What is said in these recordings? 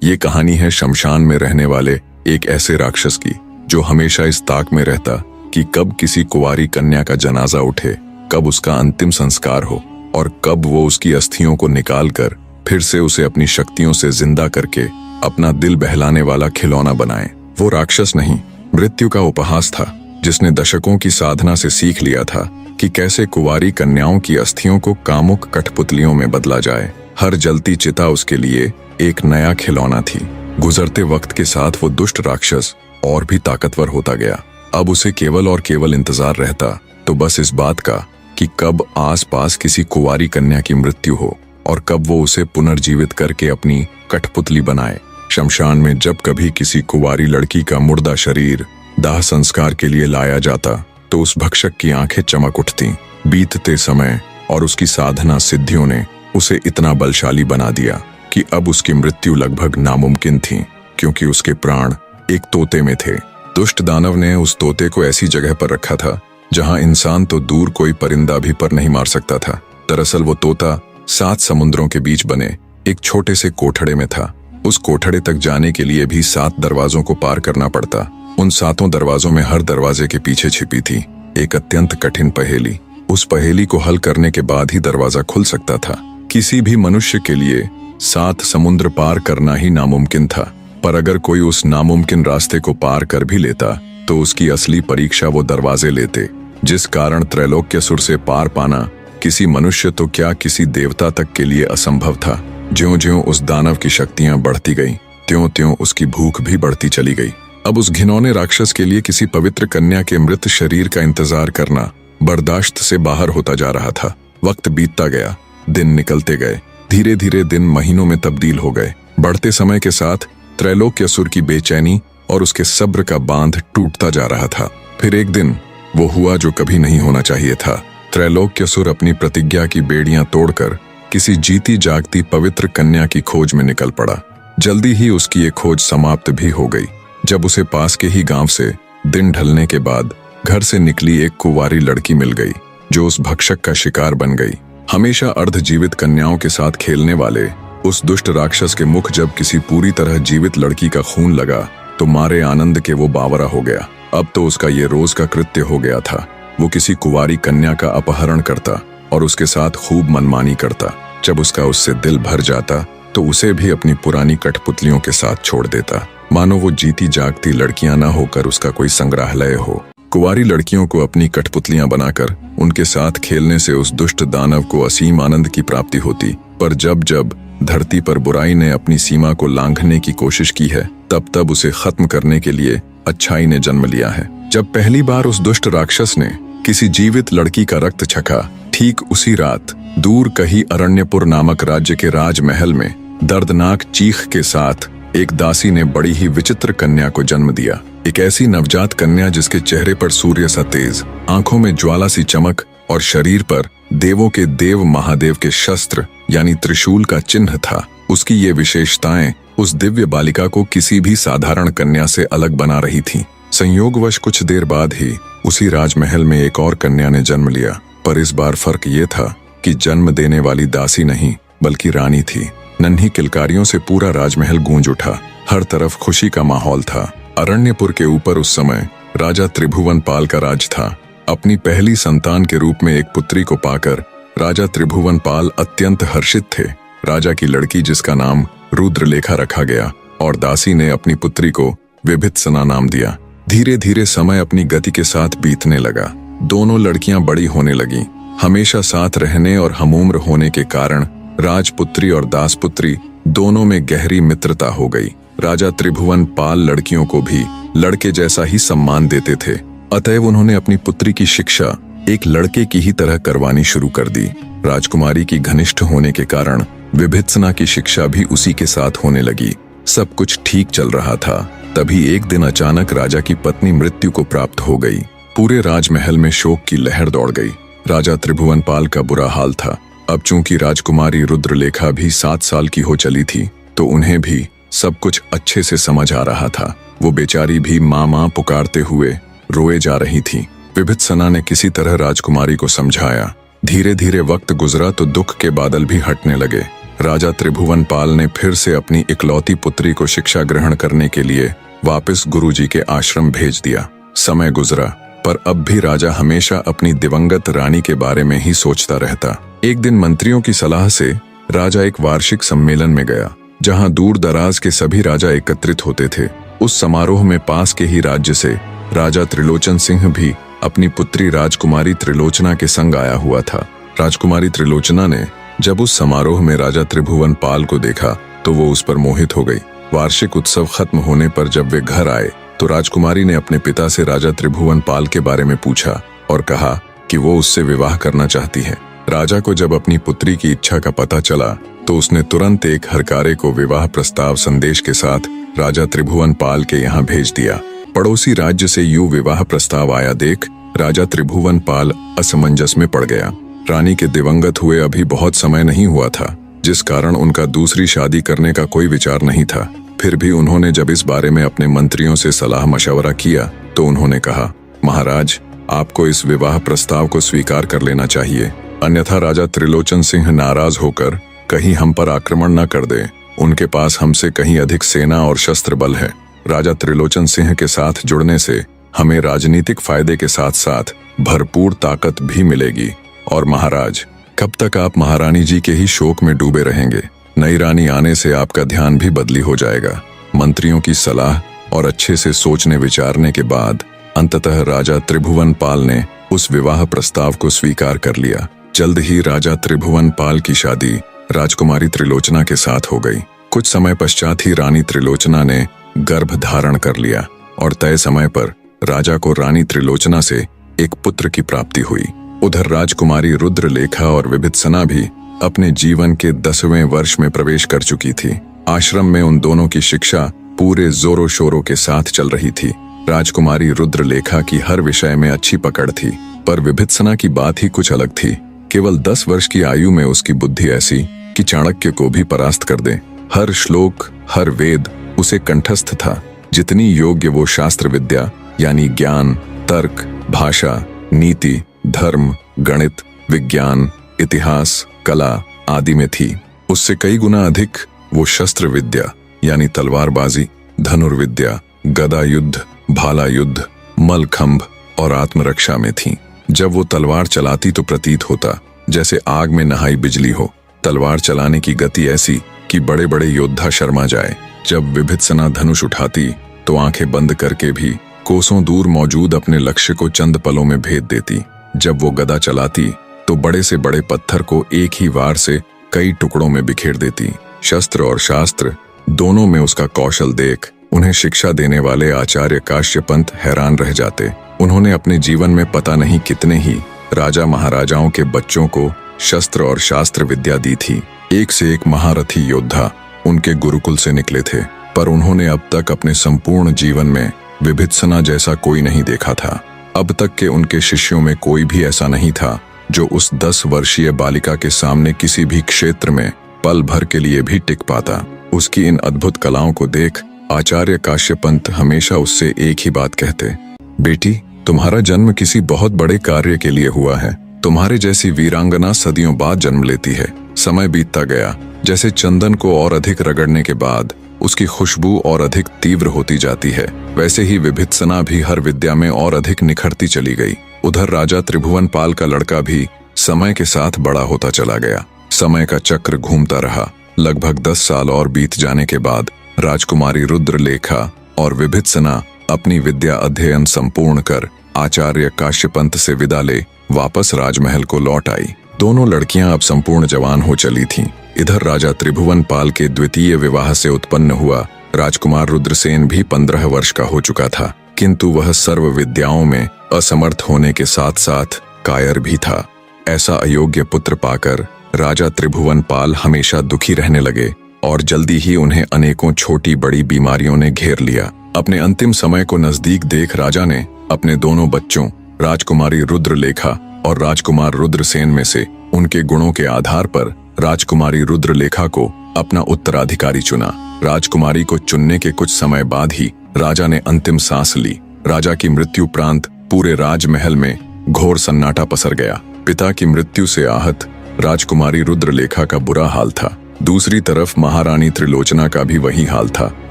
ये कहानी है शमशान में रहने वाले एक ऐसे राक्षस की जो हमेशा इस ताक में रहता कि कब किसी कुंवारी कन्या का जनाजा उठे, कब उसका अंतिम संस्कार हो और कब वो उसकी अस्थियों को निकाल कर फिर से उसे अपनी शक्तियों से जिंदा करके अपना दिल बहलाने वाला खिलौना बनाए। वो राक्षस नहीं, मृत्यु का उपहास था, जिसने दशकों की साधना से सीख लिया था कि कैसे कुंवारी कन्याओं की अस्थियों को कामुक कठपुतलियों में बदला जाए। हर जलती चिता उसके लिए एक नया खिलौना थी। गुजरते वक्त के साथ वो दुष्ट राक्षस और भी ताकतवर होता गया। अब उसे केवल और केवल इंतजार रहता तो बस इस बात का कि कब आसपास किसी कुंवारी कन्या की मृत्यु हो और कब वो उसे पुनर्जीवित करके अपनी कठपुतली बनाए। शमशान में जब कभी किसी कुंवारी लड़की का मुर्दा शरीर दाह संस्कार के लिए लाया जाता तो उस भक्षक की आंखें चमक उठतीं। बीतते समय और उसकी साधना सिद्धियों ने उसे इतना बलशाली बना दिया कि अब उसकी मृत्यु लगभग नामुमकिन थी, क्योंकि उसके प्राण एक तोते में थे। दुष्ट दानव ने उस तोते को ऐसी जगह पर रखा था जहां इंसान तो दूर कोई परिंदा भी पर नहीं मार सकता था। दरअसल वो तोता 7 समुद्रों के बीच बने एक छोटे से कोठड़े में था। उस कोठड़े तक जाने के लिए भी 7 दरवाजों को पार करना पड़ता। उन 7 दरवाजों में हर दरवाजे के पीछे छिपी थी एक अत्यंत कठिन पहेली। उस पहेली को हल करने के बाद ही दरवाजा खुल सकता था। किसी भी मनुष्य के लिए 7 समुद्र पार करना ही नामुमकिन था, पर अगर कोई उस नामुमकिन रास्ते को पार कर भी लेता तो उसकी असली परीक्षा वो दरवाजे लेते, जिस कारण त्रैलोक्यसुर से पार पाना किसी मनुष्य तो क्या किसी देवता तक के लिए असंभव था। ज्यों-ज्यों उस दानव की शक्तियां बढ़ती गईं, त्यों-त्यों उसकी भूख भी बढ़ती चली गई। अब उस घिनौने राक्षस के लिए किसी पवित्र कन्या के मृत शरीर का इंतजार करना बर्दाश्त से बाहर होता जा रहा था। वक्त बीतता गया, दिन निकलते गए, धीरे धीरे दिन महीनों में तब्दील हो गए। बढ़ते समय के साथ त्रैलोक्यसुर की बेचैनी और उसके सब्र का बांध टूटता जा रहा था। फिर एक दिन वो हुआ जो कभी नहीं होना चाहिए था। त्रैलोक्यसुर अपनी प्रतिज्ञा की बेड़ियां तोड़कर किसी जीती जागती पवित्र कन्या की खोज में निकल पड़ा। जल्दी ही उसकी ये खोज समाप्त भी हो गई जब उसे पास के ही गांव से दिन ढलने के बाद घर से निकली एक कुंवारी लड़की मिल गई जो उस भक्षक का शिकार बन गई। हमेशा अर्धजीवित कन्याओं के साथ खेलने वाले उस दुष्ट राक्षस के मुख जब किसी पूरी तरह जीवित लड़की का खून लगा तो मारे आनंद के वो बावरा हो गया। अब तो उसका ये रोज का कृत्य हो गया था। वो किसी कुंवारी कन्या का अपहरण करता और उसके साथ खूब मनमानी करता। जब उसका उससे दिल भर जाता तो उसे भी अपनी पुरानी कठपुतलियों के साथ छोड़ देता, मानो वो जीती जागती लड़कियां ना होकर उसका कोई संग्रहालय हो। कुंवारी लड़कियों को अपनी कठपुतलियां बनाकर उनके साथ खेलने से उस दुष्ट दानव को असीम आनंद की प्राप्ति होती। पर जब जब धरती पर बुराई ने अपनी सीमा को लांघने की कोशिश की है, तब तब उसे खत्म करने के लिए अच्छाई ने जन्म लिया है। जब पहली बार उस दुष्ट राक्षस ने किसी जीवित लड़की का रक्त छका, ठीक उसी रात दूर कहीं अरण्यपुर नामक राज्य के राजमहल में दर्दनाक चीख के साथ एक दासी ने बड़ी ही विचित्र कन्या को जन्म दिया। एक ऐसी नवजात कन्या जिसके चेहरे पर सूर्य सा तेज, आंखों में ज्वाला सी चमक और शरीर पर देवों के देव महादेव के शस्त्र यानी त्रिशूल का चिन्ह था। उसकी ये विशेषताएं उस दिव्य बालिका को किसी भी साधारण कन्या से अलग बना रही थीं। संयोगवश कुछ देर बाद ही उसी राजमहल में एक और कन्या ने जन्म लिया, पर इस बार फर्क ये था कि जन्म देने वाली दासी नहीं बल्कि रानी थी। नन्ही किलकारियों से पूरा राजमहल गूंज उठा। हर तरफ खुशी का माहौल था। अरण्यपुर के ऊपर उस समय राजा त्रिभुवन पाल का राज था। अपनी पहली संतान के रूप में एक पुत्री को पाकर राजा त्रिभुवन पाल अत्यंत हर्षित थे। राजा की लड़की जिसका नाम रुद्रलेखा रखा गया और दासी ने अपनी पुत्री को विभित्सना नाम दिया। धीरे धीरे समय अपनी गति के साथ बीतने लगा। दोनों लड़कियां बड़ी होने लगीं। हमेशा साथ रहने और हमउम्र होने के कारण राजपुत्री और दासपुत्री दोनों में गहरी मित्रता हो गई। राजा त्रिभुवन पाल लड़कियों को भी लड़के जैसा ही सम्मान देते थे, अतएव उन्होंने अपनी पुत्री की शिक्षा एक लड़के की ही तरह करवानी शुरू कर दी। राजकुमारी की घनिष्ठ होने के कारण विभित्सना की शिक्षा भी उसी के साथ होने लगी। सब कुछ ठीक चल रहा था, तभी एक दिन अचानक राजा की पत्नी मृत्यु को प्राप्त हो गई। पूरे राजमहल में शोक की लहर दौड़ गई। राजा त्रिभुवन पाल का बुरा हाल था। अब चूंकि राजकुमारी रुद्रलेखा भी 7 साल की हो चली थी तो उन्हें भी सब कुछ अच्छे से समझ आ रहा था। वो बेचारी भी माँ माँ पुकारते हुए रोए जा रही थी। विभित्सना ने किसी तरह राजकुमारी को समझाया। धीरे धीरे वक्त गुजरा तो दुख के बादल भी हटने लगे। राजा त्रिभुवन पाल ने फिर से अपनी इकलौती पुत्री को शिक्षा ग्रहण करने के लिए वापस गुरुजी के आश्रम भेज दिया। समय गुजरा, पर अब भी राजा हमेशा अपनी दिवंगत रानी के बारे में ही सोचता रहता। एक दिन मंत्रियों की सलाह से राजा एक वार्षिक सम्मेलन में गया, जहां दूर दराज के सभी राजा एकत्रित होते थे। उस समारोह में पास के ही राज्य से राजा त्रिलोचन सिंह भी अपनी पुत्री राजकुमारी त्रिलोचना के संग आया हुआ था। राजकुमारी त्रिलोचना ने जब उस समारोह में राजा त्रिभुवन पाल को देखा तो वो उस पर मोहित हो गई। वार्षिक उत्सव खत्म होने पर जब वे घर आए तो राजकुमारी ने अपने पिता से राजा त्रिभुवन पाल के बारे में पूछा और कहा कि वो उससे विवाह करना चाहती है। राजा को जब अपनी पुत्री की इच्छा का पता चला तो उसने तुरंत एक हरकारे को विवाह प्रस्ताव संदेश के साथ राजा त्रिभुवन पाल के यहाँ भेज दिया। पड़ोसी राज्य से यूं विवाह प्रस्ताव आया देख राजा त्रिभुवन पाल असमंजस में पड़ गया। रानी के दिवंगत हुए अभी बहुत समय नहीं हुआ था, जिस कारण उनका दूसरी शादी करने का कोई विचार नहीं था। फिर भी उन्होंने जब इस बारे में अपने मंत्रियों से सलाह मशवरा किया तो उन्होंने कहा, महाराज, आपको इस विवाह प्रस्ताव को स्वीकार कर लेना चाहिए, अन्यथा राजा त्रिलोचन सिंह नाराज होकर कहीं हम पर आक्रमण न कर दे। उनके पास हमसे कहीं अधिक सेना और शस्त्र बल है। राजा त्रिलोचन सिंह के साथ जुड़ने से हमें राजनीतिक फायदे के साथ साथ भरपूर ताकत भी मिलेगी। और महाराज, कब तक आप महारानी जी के ही शोक में डूबे रहेंगे? नई रानी आने से आपका ध्यान भी बदली हो जाएगा। मंत्रियों की सलाह और अच्छे से सोचने विचारने के बाद अंततः राजा त्रिभुवन पाल ने उस विवाह प्रस्ताव को स्वीकार कर लिया। जल्द ही राजा त्रिभुवन पाल की शादी राजकुमारी त्रिलोचना के साथ हो गई। कुछ समय पश्चात ही रानी त्रिलोचना ने गर्भ धारण कर लिया और तय समय पर राजा को रानी त्रिलोचना से एक पुत्र की प्राप्ति हुई। उधर राजकुमारी रुद्रलेखा और विभित्सना भी अपने जीवन के 10वें वर्ष में प्रवेश कर चुकी थी। आश्रम में उन दोनों की शिक्षा पूरे जोरों शोरों के साथ चल रही थी। राजकुमारी रुद्रलेखा की हर विषय में अच्छी पकड़ थी, पर विभित्सना की बात ही कुछ अलग थी। केवल 10 वर्ष की आयु में उसकी बुद्धि ऐसी कि चाणक्य को भी परास्त कर दे। हर श्लोक, हर वेद उसे कंठस्थ था। जितनी योग्य वो शास्त्र विद्या यानी ज्ञान, तर्क, भाषा, नीति, धर्म, गणित, विज्ञान, इतिहास, कला आदि में थी, उससे कई गुना अधिक वो शस्त्र विद्या यानी तलवारबाजी, धनुर्विद्या, गदा युद्ध, भाला युद्ध, मलखंभ और आत्मरक्षा में थी। जब वो तलवार चलाती तो प्रतीत होता जैसे आग में नहाई बिजली हो। तलवार चलाने की गति ऐसी कि बड़े बड़े योद्धा शर्मा जाए। जब विभित्सना धनुष उठाती तो आंखें बंद करके भी कोसों दूर मौजूद अपने लक्ष्य को चंद पलों में भेद देती। जब वो गदा चलाती तो बड़े से बड़े पत्थर को एक ही वार से कई टुकड़ों में बिखेर देती। शस्त्र और शास्त्र दोनों में उसका कौशल देख उन्हें शिक्षा देने वाले आचार्य काश्यपंत हैरान रह जाते। उन्होंने अपने जीवन में पता नहीं कितने ही राजा महाराजाओं के बच्चों को शस्त्र और शास्त्र विद्या दी थी। एक से एक महारथी योद्धा उनके गुरुकुल से निकले थे, पर उन्होंने अब तक अपने संपूर्ण जीवन में विभित्सना जैसा कोई नहीं देखा था। अब तक के उनके शिष्यों में कोई भी ऐसा नहीं था जो उस 10 वर्षीय बालिका के सामने किसी भी क्षेत्र में पल भर के लिए भी टिक पाता। उसकी इन अद्भुत कलाओं को देख आचार्य काश्यपंत हमेशा उससे एक ही बात कहते, बेटी, तुम्हारा जन्म किसी बहुत बड़े कार्य के लिए हुआ है। तुम्हारे जैसी वीरांगना सदियों बाद जन्म लेती है। समय बीतता गया, जैसे चंदन को और अधिक रगड़ने के बाद उसकी खुशबू और अधिक तीव्र होती जाती है, वैसे ही विभित्सना भी हर विद्या में और अधिक निखरती चली गई। उधर राजा त्रिभुवन पाल का लड़का भी समय के साथ बड़ा होता चला गया। समय का चक्र घूमता रहा। लगभग 10 साल और बीत जाने के बाद राजकुमारी रुद्रलेखा और विभित्सना अपनी विद्या अध्ययन संपूर्ण कर आचार्य काश्यपंत से विदा ले वापस राजमहल को लौट आई। दोनों लड़कियां अब संपूर्ण जवान हो चली थीं। इधर राजा त्रिभुवन पाल के द्वितीय विवाह से उत्पन्न हुआ राजकुमार रुद्रसेन भी 15 वर्ष का हो चुका था, किंतु वह सर्व विद्याओं में असमर्थ होने के साथ साथ कायर भी था। ऐसा अयोग्य पुत्र पाकर राजा त्रिभुवन पाल हमेशा दुखी रहने लगे और जल्दी ही उन्हें अनेकों छोटी बड़ी बीमारियों ने घेर लिया। अपने अंतिम समय को नजदीक देख राजा ने अपने दोनों बच्चों राजकुमारी रुद्रलेखा और राजकुमार रुद्रसेन में से उनके गुणों के आधार पर राजकुमारी रुद्रलेखा को अपना उत्तराधिकारी चुना। राजकुमारी को चुनने के कुछ समय बाद ही राजा ने अंतिम सांस ली। राजा की मृत्यु उपरांत पूरे राजमहल में घोर सन्नाटा पसर गया। पिता की मृत्यु से आहत राजकुमारी रुद्रलेखा का बुरा हाल था। दूसरी तरफ महारानी त्रिलोचना का भी वही हाल था,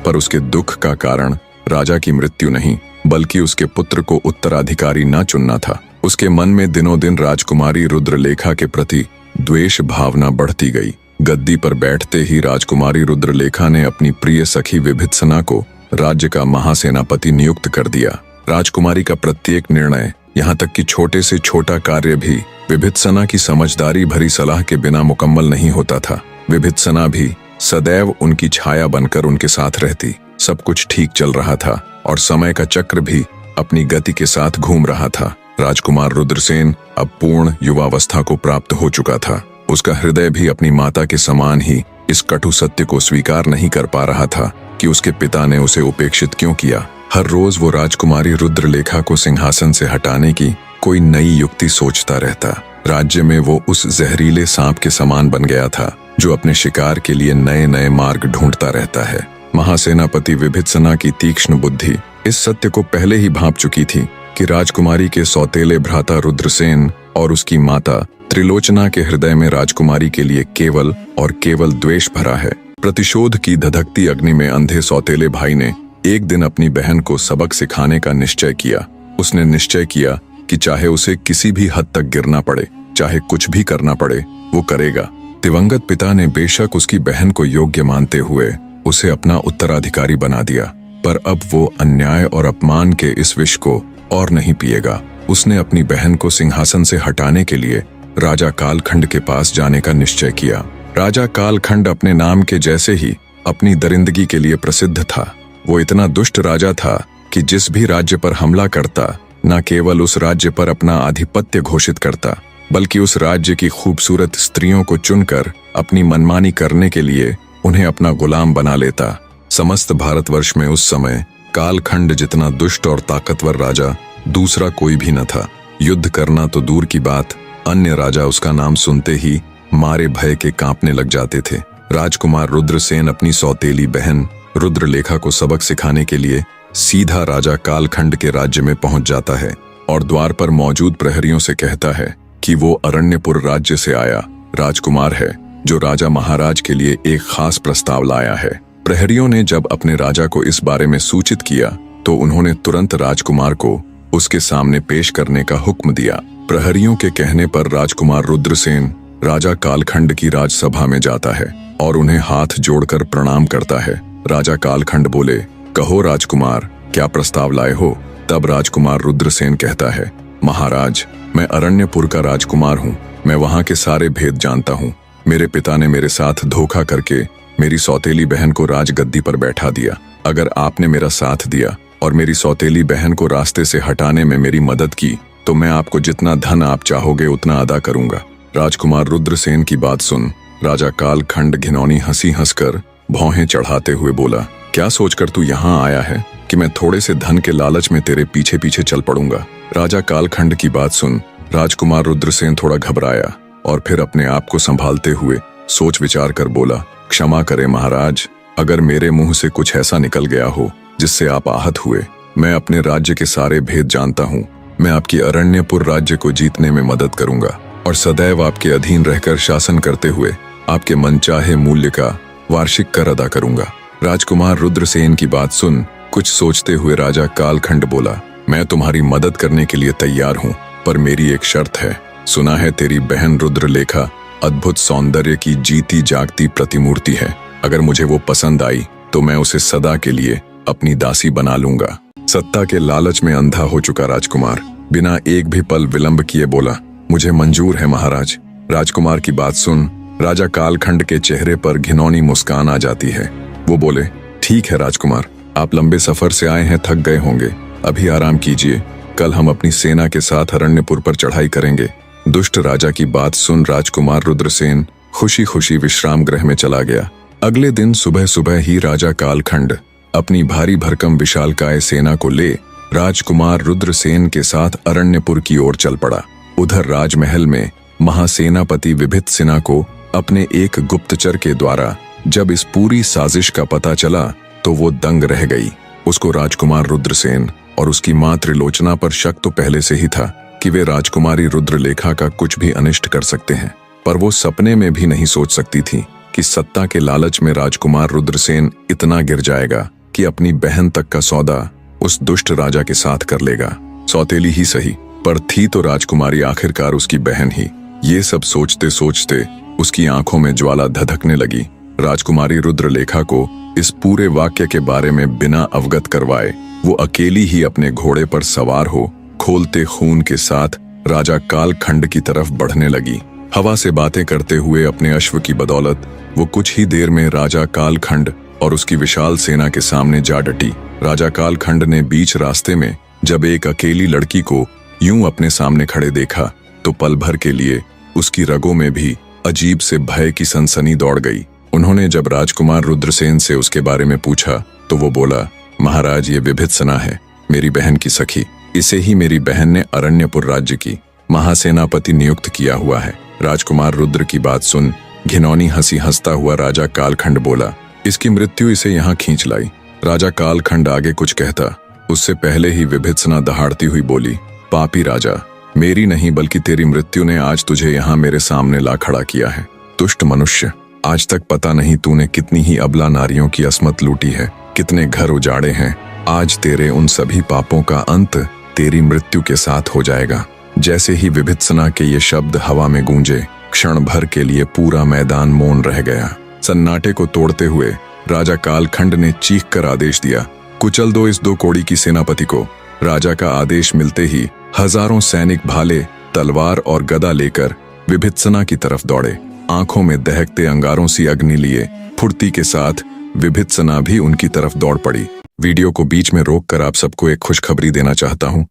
पर उसके दुख का कारण राजा की मृत्यु नहीं बल्कि उसके पुत्र को उत्तराधिकारी न चुनना था। उसके मन में दिनों दिन राजकुमारी रुद्रलेखा के प्रति द्वेष भावना बढ़ती गई। गद्दी पर बैठते ही राजकुमारी रुद्रलेखा ने अपनी प्रिय सखी विभित्सना को राज्य का महासेनापति नियुक्त कर दिया। राजकुमारी का प्रत्येक निर्णय, यहाँ तक कि छोटे से छोटा कार्य भी विभित्सना की समझदारी भरी सलाह के बिना मुकम्मल नहीं होता था। विभित्सना भी सदैव उनकी छाया बनकर उनके साथ रहती। सब कुछ ठीक चल रहा था और समय का चक्र भी अपनी गति के साथ घूम रहा था। राजकुमार रुद्रसेन अब पूर्ण युवावस्था को प्राप्त हो चुका था। उसका हृदय भी अपनी माता के समान ही इस कटु सत्य को स्वीकार नहीं कर पा रहा था कि उसके पिता ने उसे उपेक्षित क्यों किया। हर रोज वो राजकुमारी रुद्रलेखा को सिंहासन से हटाने की कोई नई युक्ति सोचता रहता। राज्य में वो उस जहरीले सांप के समान बन गया था जो अपने शिकार के लिए नए नए मार्ग ढूंढता रहता है। महासेनापति विभित्सना की तीक्ष्ण बुद्धि इस सत्य को पहले ही भांप चुकी थी कि राजकुमारी के सौतेले भ्राता रुद्रसेन और उसकी माता त्रिलोचना के हृदय में राजकुमारी के लिए केवल और केवल द्वेष भरा है। प्रतिशोध की धधकती अग्नि में अंधे सौतेले भाई ने एक दिन अपनी बहन को सबक सिखाने का निश्चय किया। उसने निश्चय किया कि चाहे उसे किसी भी हद तक गिरना पड़े, चाहे कुछ भी करना पड़े, वो करेगा। दिवंगत पिता ने बेशक उसकी बहन को योग्य मानते हुए उसे अपना उत्तराधिकारी बना दिया, पर अब वो अन्याय और अपमान के इस विष को और नहीं पिएगा। उसने अपनी बहन को सिंहासन से हटाने के लिए राजा कालखंड के पास जाने का निश्चय किया। राजा कालखंड अपने नाम के जैसे ही अपनी दरिंदगी के लिए प्रसिद्ध था। वो इतना दुष्ट राजा था कि जिस भी राज्य पर हमला करता, न केवल उस राज्य पर अपना आधिपत्य घोषित करता, बल्कि उस राज्य की खूबसूरत स्त्रियों को चुनकर अपनी मनमानी करने के लिए उन्हें अपना गुलाम बना लेता। समस्त भारतवर्ष में उस समय कालखंड जितना दुष्ट और ताकतवर राजा दूसरा कोई भी न था। युद्ध करना तो दूर की बात, अन्य राजा उसका नाम सुनते ही मारे भय के कांपने लग जाते थे। राजकुमार रुद्रसेन अपनी सौतेली बहन रुद्रलेखा को सबक सिखाने के लिए सीधा राजा कालखंड के राज्य में पहुंच जाता है और द्वार पर मौजूद प्रहरियों से कहता है कि वो अरण्यपुर राज्य से आया राजकुमार है जो राजा महाराज के लिए एक खास प्रस्ताव लाया है। प्रहरियों ने जब अपने राजा को इस बारे में सूचित किया तो उन्होंने तुरंत राजकुमार को उसके सामने पेश करने का हुक्म दिया। प्रहरियों के कहने पर राजकुमार रुद्रसेन राजा कालखंड की राजसभा में जाता है और उन्हें हाथ जोड़कर प्रणाम करता है। राजा कालखंड बोले, कहो राजकुमार, क्या प्रस्ताव लाए हो? तब राजकुमार रुद्रसेन कहता है, महाराज, मैं अरण्यपुर का राजकुमार हूँ। मैं वहाँ के सारे भेद जानता हूँ। मेरे पिता ने मेरे साथ धोखा करके मेरी सौतेली बहन को राजगद्दी पर बैठा दिया। अगर आपने मेरा साथ दिया और मेरी सौतेली बहन को रास्ते से हटाने में मेरी मदद की तो मैं आपको जितना धन आप चाहोगे उतना अदा करूंगा। राजकुमार रुद्रसेन की बात सुन राजा कालखंड घिनौनी हंसी हंसकर भौहें चढ़ाते हुए बोला, क्या सोचकर तू यहाँ आया है कि मैं थोड़े से धन के लालच में तेरे पीछे पीछे चल पड़ूंगा? राजा कालखंड की बात सुन राजकुमार रुद्रसेन थोड़ा घबराया और फिर अपने आप को संभालते हुए सोच विचार कर बोला, क्षमा करें महाराज, अगर मेरे मुंह से कुछ ऐसा निकल गया हो जिससे आप आहत हुए। मैं अपने राज्य के सारे भेद जानता हूँ। मैं आपकी अरण्यपुर राज्य को जीतने में मदद करूंगा और सदैव आपके अधीन रहकर शासन करते हुए आपके मनचाहे मूल्य का वार्षिक कर अदा करूंगा। राजकुमार रुद्रसेन की बात सुन कुछ सोचते हुए राजा कालखंड बोला, मैं तुम्हारी मदद करने के लिए तैयार हूँ, पर मेरी एक शर्त है। सुना है तेरी बहन रुद्रलेखा अद्भुत सौंदर्य की जीती जागती प्रतिमूर्ति है। अगर मुझे वो पसंद आई तो मैं उसे सदा के लिए अपनी दासी बना लूंगा। सत्ता के लालच में अंधा हो चुका राजकुमार बिना एक भी पल विलंब किए बोला, मुझे मंजूर है महाराज। राजकुमार की बात सुन राजा कालखंड के चेहरे पर घिनौनी मुस्कान आ जाती है। वो बोले, ठीक है राजकुमार, आप लंबे सफर से आए हैं, थक गए होंगे, अभी आराम कीजिए। कल हम अपनी सेना के साथ अरण्यपुर पर चढ़ाई करेंगे। दुष्ट राजा की बात सुन राजकुमार रुद्रसेन खुशी खुशी विश्राम गृह में चला गया। अगले दिन सुबह सुबह ही राजा कालखंड अपनी भारी भरकम विशालकाय सेना को ले राजकुमार रुद्रसेन के साथ अरण्यपुर की ओर चल पड़ा। उधर राजमहल में महासेनापति विभित्सिना को अपने एक गुप्तचर के द्वारा जब इस पूरी साजिश का पता चला तो वो दंग रह गई। उसको राजकुमार रुद्रसेन और उसकी मां त्रिलोचना पर शक तो पहले से ही था कि वे राजकुमारी रुद्रलेखा का कुछ भी अनिष्ट कर सकते हैं, पर वो सपने में भी नहीं सोच सकती थी कि सत्ता के लालच में राजकुमार रुद्रसेन इतना गिर जाएगा कि अपनी बहन तक का सौदा उस दुष्ट राजा के साथ कर लेगा। सौतेली ही सही, पर थी तो राजकुमारी आखिरकार उसकी बहन ही। ये सब सोचते सोचते उसकी आंखों में ज्वाला धधकने लगी। राजकुमारी रुद्रलेखा को इस पूरे वाक्य के बारे में बिना अवगत करवाए वो अकेली ही अपने घोड़े पर सवार हो खोलते खून के साथ राजा कालखंड की तरफ बढ़ने लगी। हवा से बातें करते हुए अपने अश्व की बदौलत वो कुछ ही देर में राजा कालखंड और उसकी विशाल सेना के सामने जा डटी। राजा कालखंड ने बीच रास्ते में जब एक अकेली लड़की को यूं अपने सामने खड़े देखा तो पल भर के लिए उसकी रगों में भी अजीब से भय की सनसनी दौड़ गई। उन्होंने जब राजकुमार रुद्रसेन से उसके बारे में पूछा तो वो बोला, महाराज, ये विभित्सना है, मेरी बहन की सखी। इसे ही मेरी बहन ने अरण्यपुर राज्य की महासेनापति नियुक्त किया हुआ है। राजकुमार रुद्र की बात सुन घिनौनी हंसी हंसता हुआ राजा कालखंड बोला, इसकी मृत्यु इसे यहाँ खींच लाई। राजा कालखंड आगे कुछ कहता उससे पहले ही विभित्सना दहाड़ती हुई बोली, पापी राजा, मेरी नहीं बल्कि तेरी मृत्यु ने आज तुझे यहाँ मेरे सामने ला खड़ा किया है। दुष्ट मनुष्य, आज तक पता नहीं तूने कितनी ही अबला नारियों की असमत लूटी है, कितने घर उजाड़े हैं। आज तेरे उन सभी पापों का अंत तेरी मृत्यु के साथ हो जाएगा। जैसे ही विभित्सना के ये शब्द हवा में गूंजे, क्षण भर के लिए पूरा मैदान मौन रह गया। सन्नाटे को तोड़ते हुए राजा कालखंड ने चीख कर आदेश दिया, कुचल दो इस दो कोड़ी की सेनापति को। राजा का आदेश मिलते ही हजारों सैनिक भाले, तलवार और गदा लेकर विभित्सना की तरफ दौड़े। आंखों में दहकते अंगारों सी अग्नि लिए फुर्ती के साथ विभित्सना भी उनकी तरफ दौड़ पड़ी। वीडियो को बीच में रोककर आप सबको एक खुशखबरी देना चाहता हूं।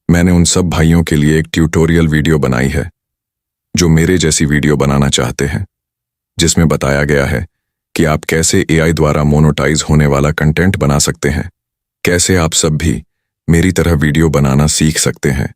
मैंने उन सब भाइयों के लिए एक ट्यूटोरियल वीडियो बनाई है जो मेरे जैसी वीडियो बनाना चाहते हैं, जिसमें बताया गया है कि आप कैसे एआई द्वारा मोनेटाइज होने वाला कंटेंट बना सकते हैं, कैसे आप सब भी मेरी तरह वीडियो बनाना सीख सकते हैं।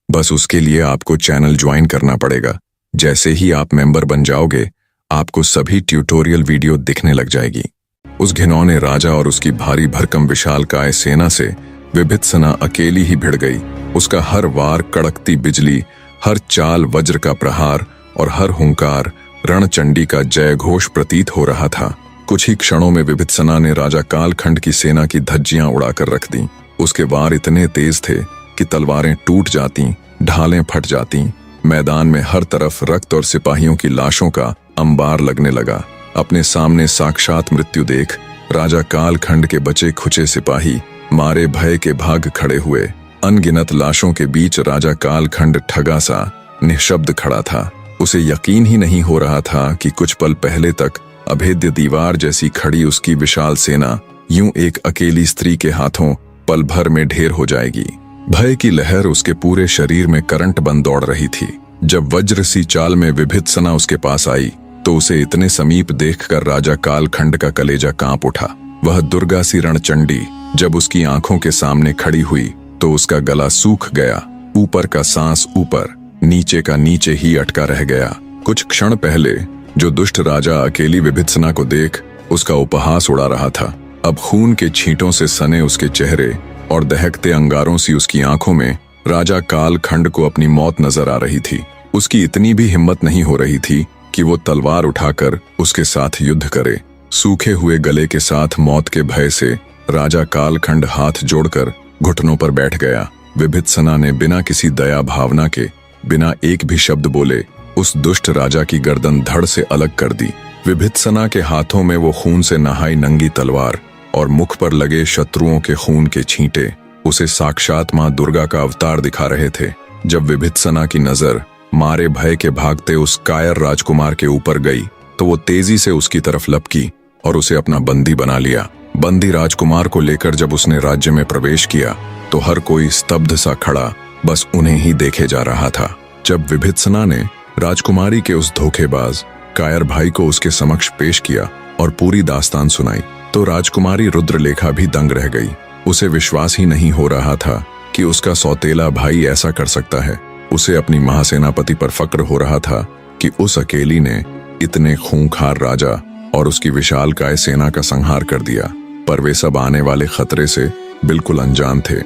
बस उसके लिए आपको चैनल ज्वाइन करना पड़ेगा। जैसे ही आप मेंबर बन जाओगे, आपको सभी ट्यूटोरियल वीडियो दिखने लग जाएगी। उस घिनौने राजा और उसकी भारी भरकम विशालकाय सेना से विभित्सना अकेली ही भिड़ गई। उसका हर वार कड़कती बिजली, हर चाल वज्र का प्रहार और हर हुंकार रणचंडी का जय घोष प्रतीत हो रहा था। कुछ ही क्षणों में विभित्सना ने राजा कालखंड की सेना की धज्जियां उड़ाकर रख दी। उसके वार इतने तेज थे कि तलवारें टूट जाती, ढालें फट जाती। मैदान में हर तरफ रक्त और सिपाहियों की लाशों का अंबार लगने लगा। अपने सामने साक्षात मृत्यु देख राजा कालखंड के बचे खुचे सिपाही मारे भय के भाग खड़े हुए। अनगिनत लाशों के बीच राजा कालखंड ठगा सा निःशब्द खड़ा था। उसे यकीन ही नहीं हो रहा था कि कुछ पल पहले तक अभेद्य दीवार जैसी खड़ी उसकी विशाल सेना यूं एक अकेली स्त्री के हाथों पल भर में ढेर हो जाएगी। भय की लहर उसके पूरे शरीर में करंट बन दौड़ रही थी। जब वज्र सी चाल में विभित्सना उसके पास आई तो उसे इतने समीप देखकर राजा कालखंड का कलेजा कांप उठा। वह दुर्गा सी रणचंडी जब उसकी आंखों के सामने खड़ी हुई तो उसका गला सूख गया। ऊपर का सांस ऊपर, नीचे का नीचे ही अटका रह गया। कुछ क्षण पहले जो दुष्ट राजा अकेली विभित्सना को देख उसका उपहास उड़ा रहा था, अब खून के छींटों से सने उसके चेहरे और दहकते अंगारों सी उसकी आंखों में राजा कालखंड को अपनी मौत नजर आ रही थी। उसकी इतनी भी हिम्मत नहीं हो रही थी कि वो तलवार उठाकर उसके साथ युद्ध करे। सूखे हुए गले के साथ मौत के भय से राजा कालखंड हाथ जोड़कर घुटनों पर बैठ गया। विभित्सना ने बिना किसी दया भावना के, बिना एक भी शब्द बोले उस दुष्ट राजा की गर्दन धड़ से अलग कर दी। विभित्सना के हाथों में वो खून से नहाई नंगी तलवार और मुख पर लगे शत्रुओं के खून के छींटे उसे साक्षात मां दुर्गा का अवतार दिखा रहे थे। जब विभित्सना की नजर मारे भय के भागते उस कायर राजकुमार के ऊपर गई तो वो तेजी से उसकी तरफ लपकी और उसे अपना बंदी बना लिया। बंदी राजकुमार को लेकर जब उसने राज्य में प्रवेश किया तो हर कोई स्तब्ध सा खड़ा बस उन्हें ही देखे जा रहा था। जब विभित्सना ने राजकुमारी के उस धोखेबाज कायर भाई को उसके समक्ष पेश किया और पूरी दास्तान सुनाई तो राजकुमारी रुद्रलेखा भी दंग रह गई। उसे विश्वास ही नहीं हो रहा था कि उसका सौतेला भाई ऐसा कर सकता है। उसे अपनी महासेनापति पर फक्र हो रहा था कि उस अकेली ने इतने खूंखार राजा और उसकी विशालकाय सेना का संहार कर दिया, पर वे सब आने वाले खतरे से बिल्कुल अनजान थे।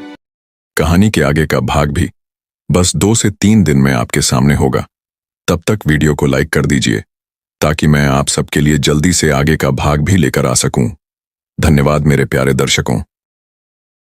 कहानी के आगे का भाग भी बस 2 से 3 दिन में आपके सामने होगा। तब तक वीडियो को लाइक कर दीजिए, ताकि मैं आप सबके लिए जल्दी से आगे का भाग भी लेकर आ सकूं। धन्यवाद मेरे प्यारे दर्शकों।